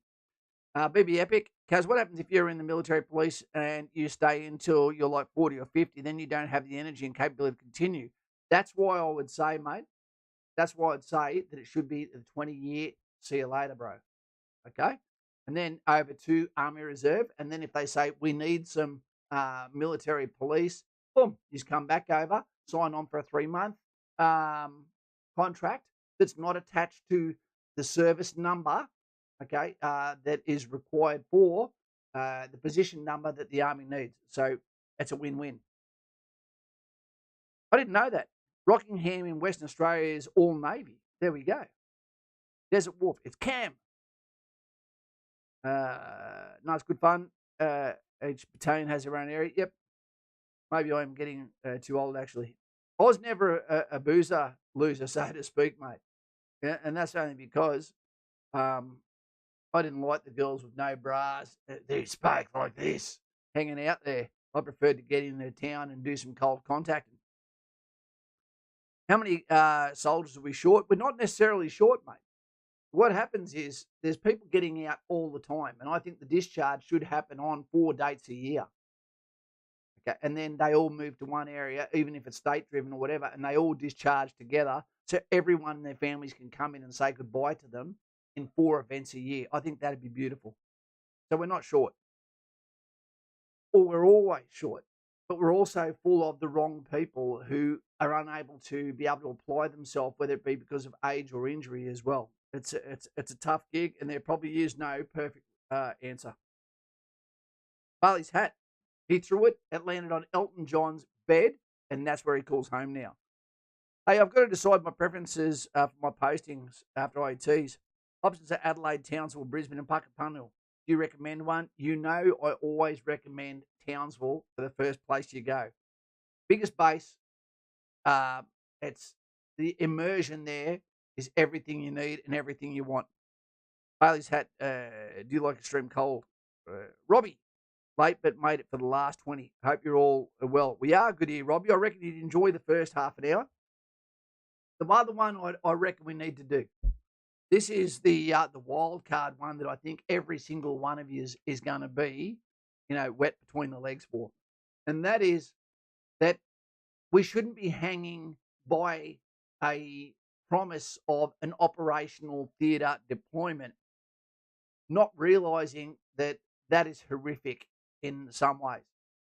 BB Epic, Kaz, what happens if you're in the military police and you stay until you're like 40 or 50, then you don't have the energy and capability to continue? That's why I would say, mate, that's why I'd say that it should be the 20-year, see you later, bro. Okay? And then over to Army Reserve. And then if they say we need some military police, boom, you just come back over, sign on for a 3-month contract that's not attached to the service number, okay, that is required for the position number that the Army needs. So it's a win-win. I didn't know that. Rockingham in Western Australia is all Navy. There we go. Desert Wharf. It's Cam. Nice, good fun. Each battalion has their own area. Yep. Maybe I'm getting too old, actually. I was never a boozer loser, so to speak, mate. Yeah, and that's only because I didn't like the girls with no bras. They spoke like this, hanging out there. I preferred to get into town and do some cold contacting. How many soldiers are we short? We're not necessarily short, mate. What happens is there's people getting out all the time, and I think the discharge should happen on 4 dates a year. Okay, and then they all move to one area, even if it's state-driven or whatever, and they all discharge together, so everyone and their families can come in and say goodbye to them in 4 events a year. I think that'd be beautiful. So we're not short, or we're always short, but we're also full of the wrong people who are unable to be able to apply themselves, whether it be because of age or injury as well. It's a tough gig, and there probably is no perfect answer. Barley's hat. He threw it. It landed on Elton John's bed, and that's where he calls home now. Hey, I've got to decide my preferences for my postings after IETs. Options are Adelaide, Townsville, Brisbane, and Puckapunnell. Do you recommend one? You know I always recommend Townsville for the first place you go. Biggest base. It's the immersion there is everything you need and everything you want. Bailey's hat, do you like extreme cold? Robbie, late but made it for the last 20. Hope you're all well. We are good here, Robbie. I reckon you'd enjoy the first half an hour. The other one I reckon we need to do. This is the wild card one that I think every single one of you is going to be, wet between the legs for. And that is that we shouldn't be hanging by a promise of an operational theatre deployment, not realising that is horrific in some ways.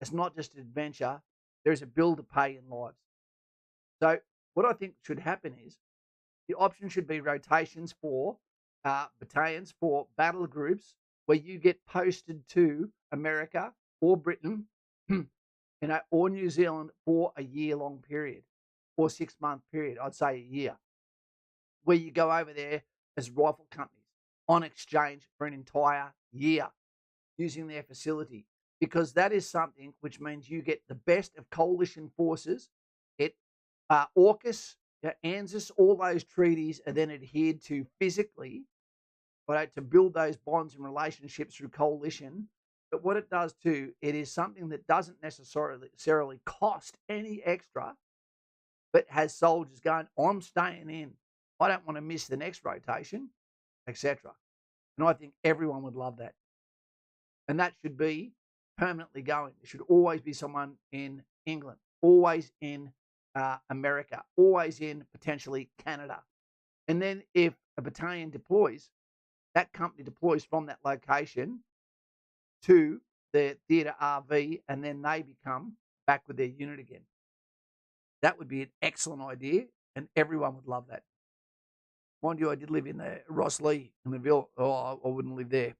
It's not just an adventure. There's a bill to pay in lives. So what I think should happen is the option should be rotations for battalions, for battle groups, where you get posted to America or Britain, or New Zealand for a year-long period or 6-month period, I'd say a year, where you go over there as rifle companies on exchange for an entire year using their facility, because that is something which means you get the best of coalition forces. AUKUS, ANZUS, all those treaties are then adhered to physically, right, to build those bonds and relationships through coalition. But what it does too, it is something that doesn't necessarily cost any extra, but has soldiers going, I'm staying in. I don't want to miss the next rotation, etc. And I think everyone would love that. And that should be permanently going. There should always be someone in England, always in America, always in potentially Canada. And then if a battalion deploys, that company deploys from that location to the theatre RV, and then they become back with their unit again. That would be an excellent idea, and everyone would love that. Mind you, I did live in the Rosslea in the Ville. Oh, I wouldn't live there.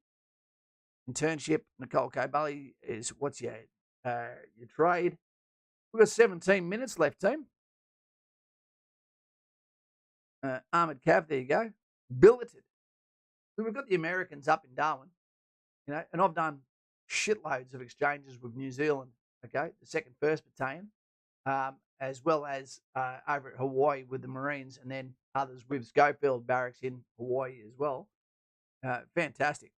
Internship, Nicole K. Bailey is, what's your your trade. We've got 17 minutes left, team. Armoured Cav, there you go. Billeted. So we've got the Americans up in Darwin, and I've done shitloads of exchanges with New Zealand, okay, the 2nd 1st Battalion, as well as over at Hawaii with the Marines, and then others with Schofield Barracks in Hawaii as well. Fantastic.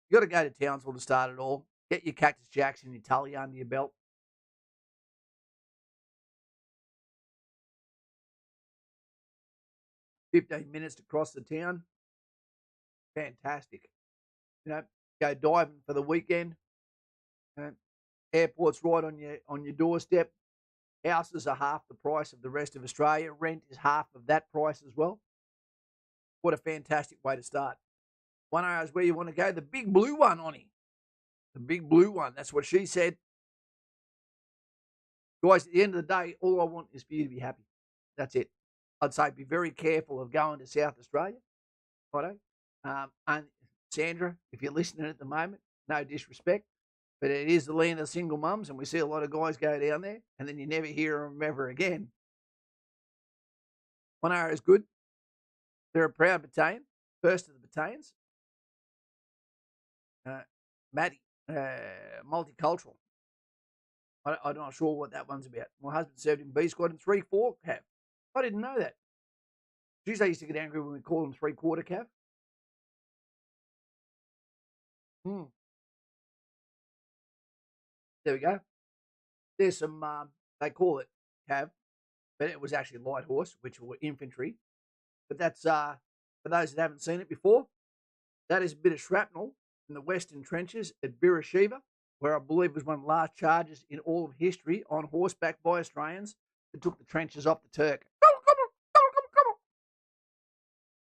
You got to go to Townsville to start it all. Get your Cactus Jacks and your Tully under your belt. "15 minutes to cross the town." Fantastic. Go diving for the weekend. Airport's right on your doorstep. Houses are half the price of the rest of Australia. Rent is half of that price as well. What a fantastic way to start. 1 hour is where you want to go. The big blue one, Onnie. The big blue one. That's what she said. Guys, at the end of the day, all I want is for you to be happy. That's it. I'd say be very careful of going to South Australia. Righto? And Sandra, if you're listening at the moment, no disrespect, but it is the land of single mums, and we see a lot of guys go down there, and then you never hear them ever again. 1 hour is good. They're a proud battalion, first of the battalions. Maddie, multicultural. I'm not sure what that one's about. My husband served in B Squad and 3/4 Cav. I didn't know that. Tuesday used to get angry when we called them 3/4 Cav. There we go. There's some, they call it Cav, but it was actually light horse, which were infantry. But that's, for those that haven't seen it before, that is a bit of shrapnel in the western trenches at Beersheba, where I believe was one of the last charges in all of history on horseback by Australians that took the trenches off the Turk.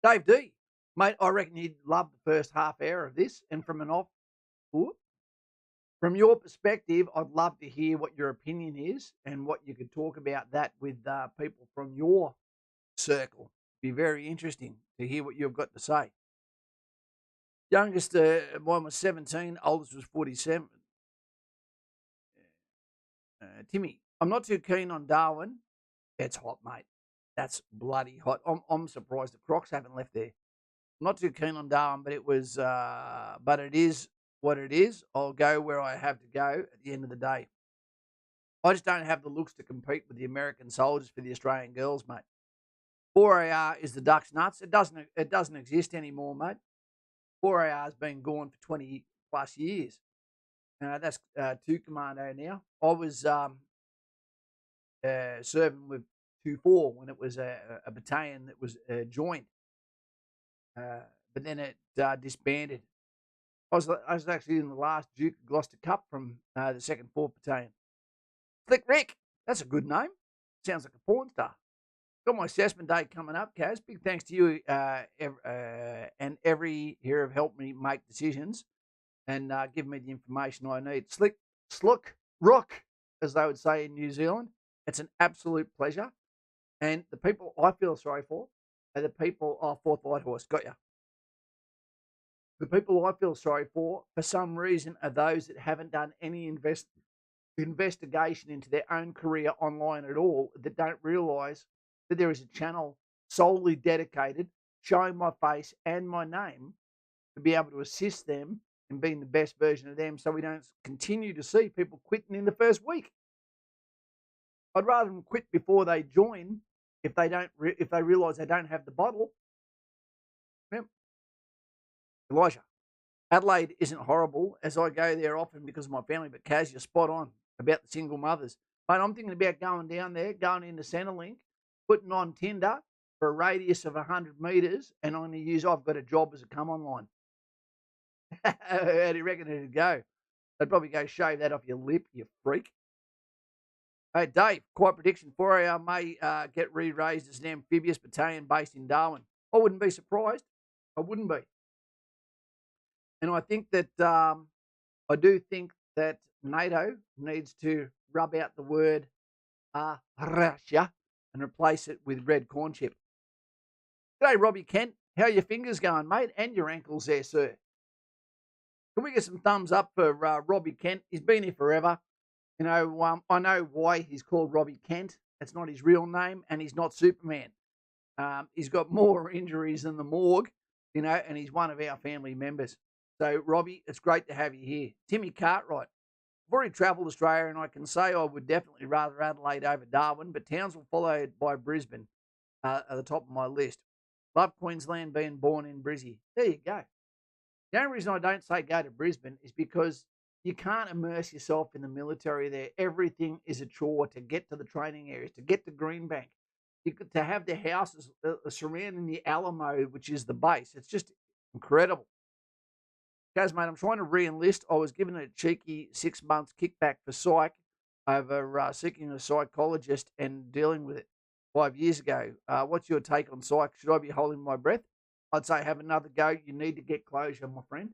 Dave D, mate, I reckon you'd love the first half hour of this, and from your perspective, I'd love to hear what your opinion is and what you could talk about that with people from your circle. Be very interesting to hear what you've got to say. Youngest one was 17, oldest was 47. Timmy, I'm not too keen on Darwin. It's hot, mate. That's bloody hot. I'm surprised the Crocs haven't left there. I'm not too keen on Darwin, but but it is what it is. I'll go where I have to go at the end of the day. I just don't have the looks to compete with the American soldiers for the Australian girls, mate. 4AR is the Ducks nuts. It doesn't exist anymore, mate. 4AR has been gone for 20 plus years. That's 2 Commando now. I was serving with 2-4 when it was a battalion that was joined, but then it disbanded. I was actually in the last Duke of Gloucester Cup from the 2nd 4th Battalion. Slick Rick, that's a good name. Sounds like a porn star. Got my assessment day coming up, Kaz. Big thanks to you and every here have helped me make decisions and give me the information I need. Slook, rock, as they would say in New Zealand. It's an absolute pleasure. And the people I feel sorry for are the people, 4th Light Horse, got you. The people I feel sorry for some reason, are those that haven't done any investigation into their own career online at all, that don't realise that there is a channel solely dedicated, showing my face and my name to be able to assist them in being the best version of them, so we don't continue to see people quitting in the first week. I'd rather them quit before they join if they realise they don't have the bottle. Yep. Elijah, Adelaide isn't horrible, as I go there often because of my family, but Kaz, you're spot on about the single mothers. But I'm thinking about going down there, going into Centrelink, putting on Tinder for a radius of 100 metres, and I'm going to use I've got a job as a come online. How do you reckon it'd go? I'd probably go shave that off your lip, you freak. Hey, Dave, quiet prediction, 4AR may get re-raised as an amphibious battalion based in Darwin. I wouldn't be surprised. I wouldn't be. And I think that, I do think that NATO needs to rub out the word Russia and replace it with red corn chip. G'day, Robbie Kent. How are your fingers going, mate? And your ankles there, sir. Can we get some thumbs up for Robbie Kent? He's been here forever. I know why he's called Robbie Kent. It's not his real name, and he's not Superman. He's got more injuries than the morgue, and he's one of our family members. So, Robbie, it's great to have you here. Timmy Cartwright. I've already travelled Australia, and I can say I would definitely rather Adelaide over Darwin, but Townsville followed by Brisbane at the top of my list. Love Queensland, being born in Brizzy. There you go. The only reason I don't say go to Brisbane is because you can't immerse yourself in the military there. Everything is a chore to get to the training areas, to get to Greenbank, to have the houses surrounding the Alamo, which is the base. It's just incredible. Guys, mate, I'm trying to re-enlist. I was given a cheeky 6 months kickback for psych over seeking a psychologist and dealing with it 5 years ago. What's your take on psych? Should I be holding my breath? I'd say have another go. You need to get closure, my friend.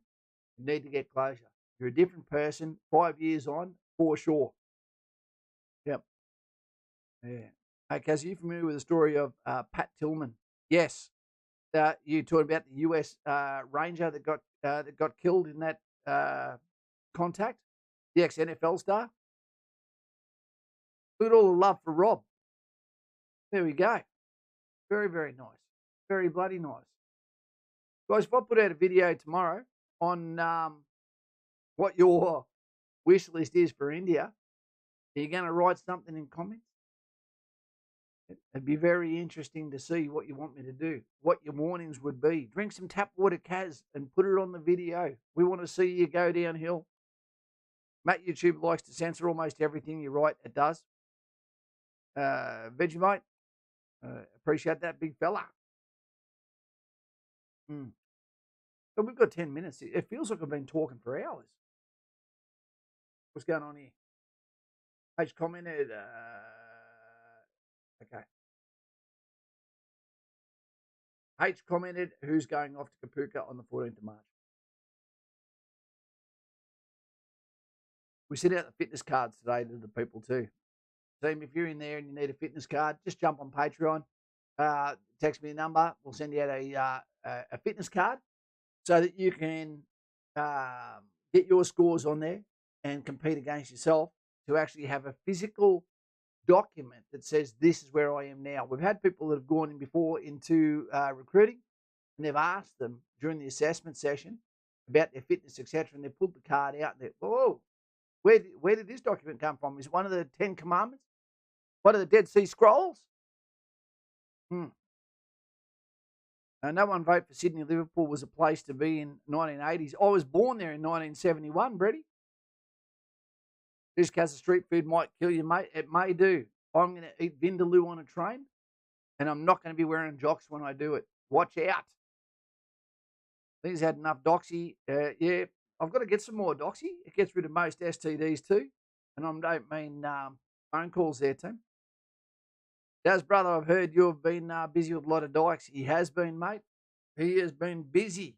You need to get closure. You're a different person 5 years on, for sure. Yep. Yeah. Hey, Kaz, are you familiar with the story of Pat Tillman? Yes. You talking about the US Ranger that got killed in that contact? The ex-NFL star? Look at all the love for Rob. There we go. Very, very nice. Very bloody nice. Guys, if I put out a video tomorrow on what your wish list is for India, are you going to write something in comments? It'd be very interesting to see what you want me to do, what your warnings would be. Drink some tap water, Kaz, and put it on the video. We want to see you go downhill. Matt YouTube likes to censor almost everything you write. It does. Vegemite, appreciate that, big fella. But we've got 10 minutes. It feels like I've been talking for hours. What's going on here? H commented. Okay. H commented, who's going off to Kapuka on the 14th of March? We sent out the fitness cards today to the people too. Team, if you're in there and you need a fitness card, just jump on Patreon. Text me a number. We'll send you out a fitness card so that you can get your scores on there and compete against yourself to actually have a physical document that says this is where I am now. We've had people that have gone in before into recruiting, and they've asked them during the assessment session about their fitness, etc., and they pulled the card out and they're, whoa, where did this document come from? Is it one of the 10 Commandments? One of the Dead Sea Scrolls? No one vote for Sydney. Liverpool was a place to be in 1980s. I was born there in 1971, Brady. This case of street food might kill you, mate. It may do. I'm going to eat Vindaloo on a train, and I'm not going to be wearing jocks when I do it. Watch out. Things had enough doxy. Yeah, I've got to get some more doxy. It gets rid of most STDs too. And I don't mean phone calls there, Tim. Daz, brother, I've heard you've been busy with a lot of dikes. He has been, mate. He has been busy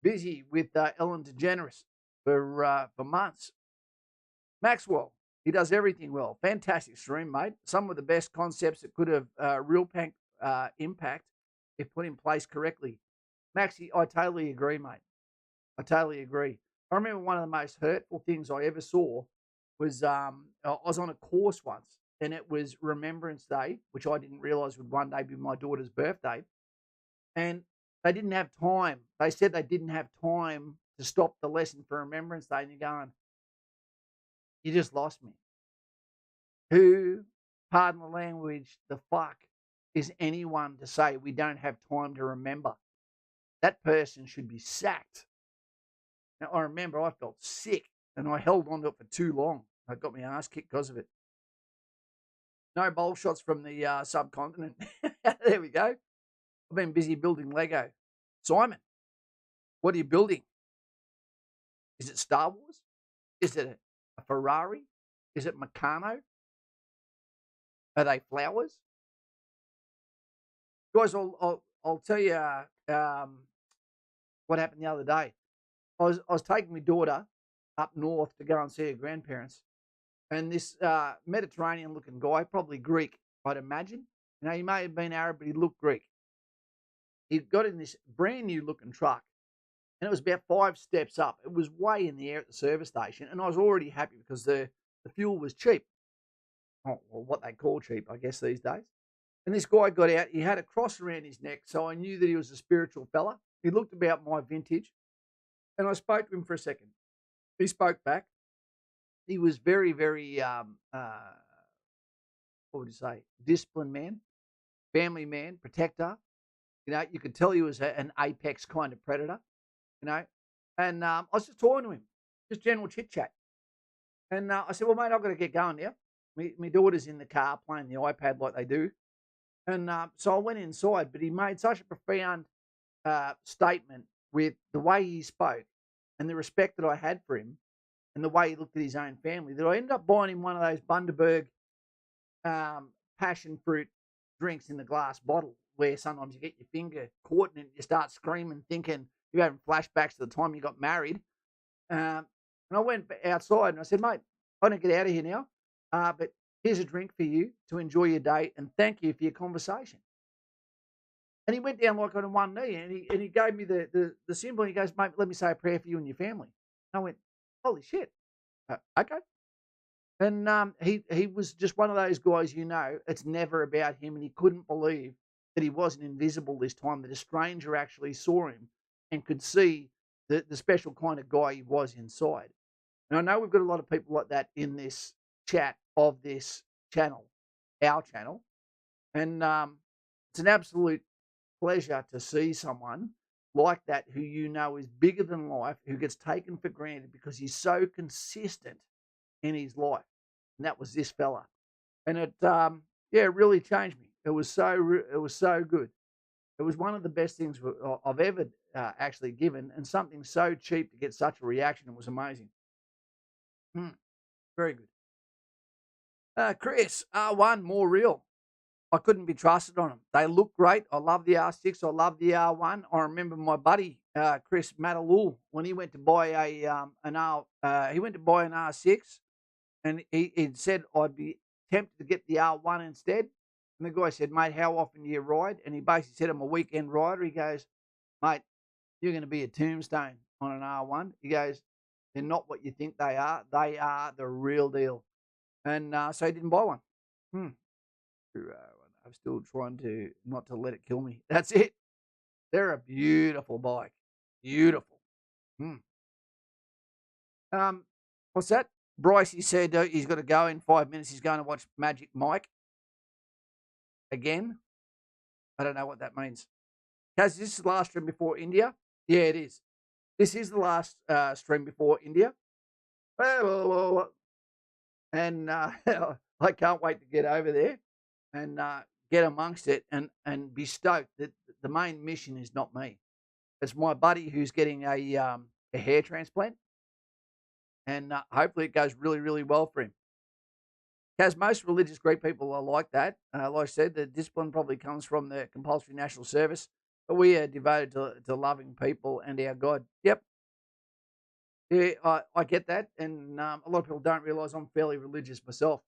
with Ellen DeGeneres for months. Maxwell, he does everything well. Fantastic stream, mate. Some of the best concepts that could have real impact if put in place correctly. Maxie, I totally agree, mate. I totally agree. I remember one of the most hurtful things I ever saw was I was on a course once, and it was Remembrance Day, which I didn't realise would one day be my daughter's birthday. And they didn't have time. They said they didn't have time to stop the lesson for Remembrance Day. And you're going, you just lost me. Who, pardon the language, the fuck is anyone to say we don't have time to remember? That person should be sacked. Now, I remember I felt sick and I held on to it for too long. I got my ass kicked because of it. No bowl shots from the subcontinent. There we go. I've been busy building Lego. Simon, what are you building? Is it Star Wars? Is it a Ferrari? Is it Meccano? Are they flowers? Guys, I'll tell you what happened the other day. I was taking my daughter up north to go and see her grandparents, and this Mediterranean-looking guy, probably Greek, I'd imagine. You know, he may have been Arab, but he looked Greek. He got in this brand new looking truck, and it was about 5 steps up. It was way in the air at the service station, and I was already happy because the the fuel was cheap. Oh, well, what they call cheap, I guess, these days. And this guy got out. He had a cross around his neck, so I knew that he was a spiritual fella. He looked about my vintage, and I spoke to him for a second. He spoke back. He was very, very, what would you say, disciplined man, family man, protector. You could tell he was an apex kind of predator, you know. And I was just talking to him, just general chit chat. And I said, well, mate, I've got to get going now. My daughter's in the car playing the iPad like they do. And so I went inside, but he made such a profound statement with the way he spoke and the respect that I had for him and the way he looked at his own family that I ended up buying him one of those Bundaberg passion fruit drinks in the glass bottle where sometimes you get your finger caught in it and you start screaming, thinking you're having flashbacks to the time you got married. And I went outside and I said, mate, I don't get out of here now, but here's a drink for you to enjoy your day and thank you for your conversation. And he went down like on one knee and he gave me the symbol. And he goes, mate, let me say a prayer for you and your family. And I went, holy shit. Okay. And he was just one of those guys, it's never about him. And he couldn't believe that he wasn't invisible this time, that a stranger actually saw him and could see the special kind of guy he was inside. And I know we've got a lot of people like that in this chat of this channel, our channel. And it's an absolute pleasure to see someone like that who is bigger than life, who gets taken for granted because he's so consistent in his life. And that was this fella. And it really changed me. It was so good. It was one of the best things I've ever actually given, and something so cheap to get such a reaction. It was amazing. Very good. Chris, R1, more real. I couldn't be trusted on them. They look great. I love the R6. I love the R1. I remember my buddy Chris Matalul when he went to buy an R6, and he said I'd be tempted to get the R1 instead. And the guy said, mate, how often do you ride? And he basically said, I'm a weekend rider. He goes, mate, you're going to be a tombstone on an R1. He goes, they're not what you think they are. They are the real deal. And so he didn't buy one. I'm still trying to not to let it kill me. That's it. They're a beautiful bike. Beautiful. What's that? Bryce, he said he's got to go in 5 minutes. He's going to watch Magic Mike again. I don't know what that means. Kaz, this is the last stream before India? Yeah, it is. This is the last stream before India. And I can't wait to get over there and get amongst it and be stoked that the main mission is not me. It's my buddy who's getting a hair transplant. And hopefully it goes really, really well for him. Because most religious Greek people are like that. Like I said, the discipline probably comes from the compulsory national service. But we are devoted to loving people and our God. Yep. Yeah, I get that. And a lot of people don't realise I'm fairly religious myself.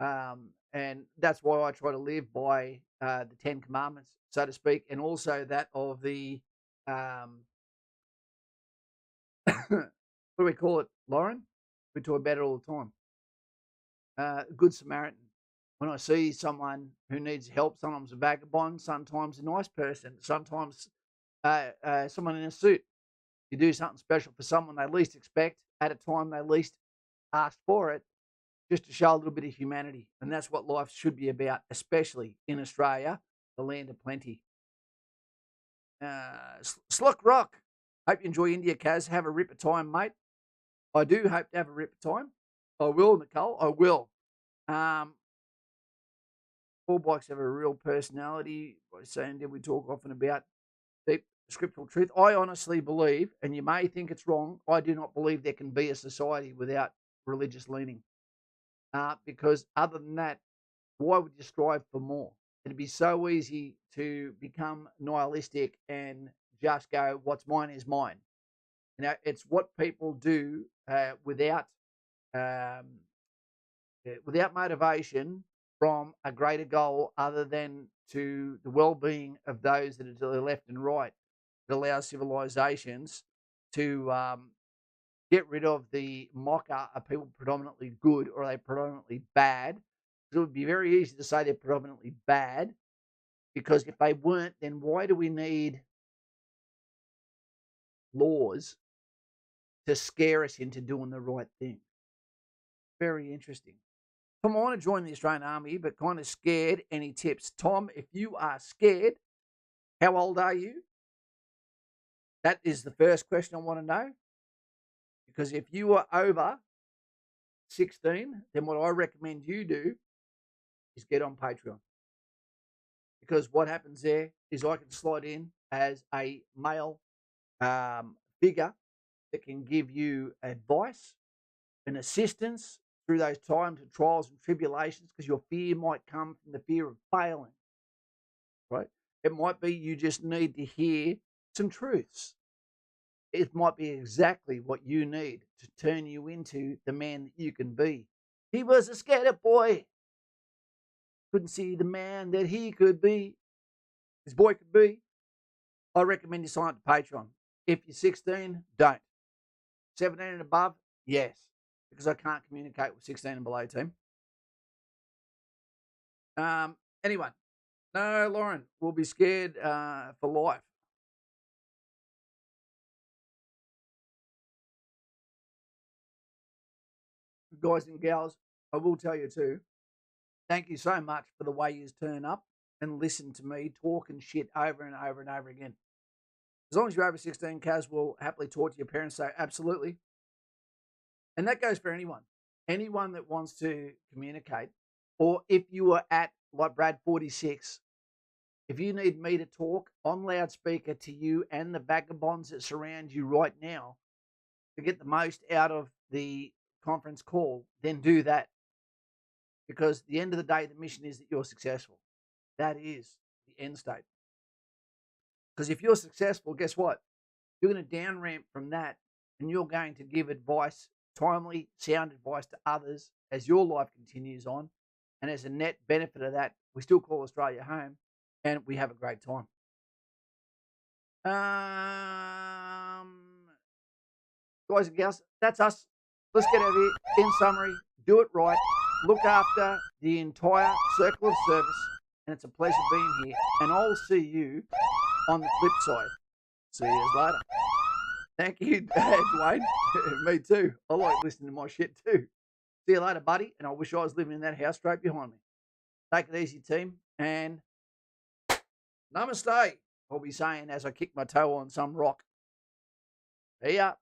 And that's why I try to live by the 10 Commandments, so to speak, and also that of the, what do we call it, Lauren? We talk about it all the time. Good Samaritan. When I see someone who needs help, sometimes a vagabond, sometimes a nice person, sometimes someone in a suit. You do something special for someone they least expect at a time they least asked for it, just to show a little bit of humanity. And that's what life should be about, especially in Australia, the land of plenty. Sluck Rock. Hope you enjoy India, Kaz. Have a ripper time, mate. I do hope to have a ripper time. I will, Nicole. I will. All bikes have a real personality. By saying, did we talk often about deep scriptural truth? I honestly believe, and you may think it's wrong, I do not believe there can be a society without religious leaning. Because other than that, why would you strive for more? It'd be so easy to become nihilistic and just go, what's mine is mine. It's what people do without motivation from a greater goal other than to the well-being of those that are to the left and right. That allows civilizations to get rid of the mocker. Are people predominantly good or are they predominantly bad? It would be very easy to say they're predominantly bad, because if they weren't, then why do we need laws to scare us into doing the right thing? Very interesting. Tom, I want to join the Australian Army, but kind of scared. Any tips? Tom, if you are scared, how old are you? That is the first question I want to know. Because if you are over 16, then what I recommend you do is get on Patreon. Because what happens there is I can slide in as a male figure that can give you advice and assistance through those times of trials and tribulations, because your fear might come from the fear of failing, right? It might be you just need to hear some truths. It might be exactly what you need to turn you into the man that you can be. He was a skater boy. Couldn't see the man that he could be. His boy could be. I recommend you sign up to Patreon. If you're 16, don't. 17 and above, yes. Because I can't communicate with 16 and below team. Anyway, no, Lauren, we'll be scared for life. Guys and gals, I will tell you too, thank you so much for the way you turn up and listen to me talking shit over and over and over again. As long as you're over 16, Kaz will happily talk to your parents, say absolutely. And that goes for anyone. Anyone that wants to communicate, or if you are at, like Brad 46, if you need me to talk on loudspeaker to you and the vagabonds that surround you right now to get the most out of the conference call, then do that. Because at the end of the day, the mission is that you're successful. That is the end state. Because if you're successful, guess what? You're going to down ramp from that, and you're going to give advice, timely, sound advice to others as your life continues on. And as a net benefit of that, we still call Australia home and we have a great time. Guys and gals, that's us. Let's get out of here. In summary, do it right. Look after the entire circle of service. And it's a pleasure being here. And I'll see you on the flip side. See you later. Thank you, Dwayne. Me too. I like listening to my shit too. See you later, buddy. And I wish I was living in that house straight behind me. Take it easy, team. And namaste, I'll be saying as I kick my toe on some rock. See ya.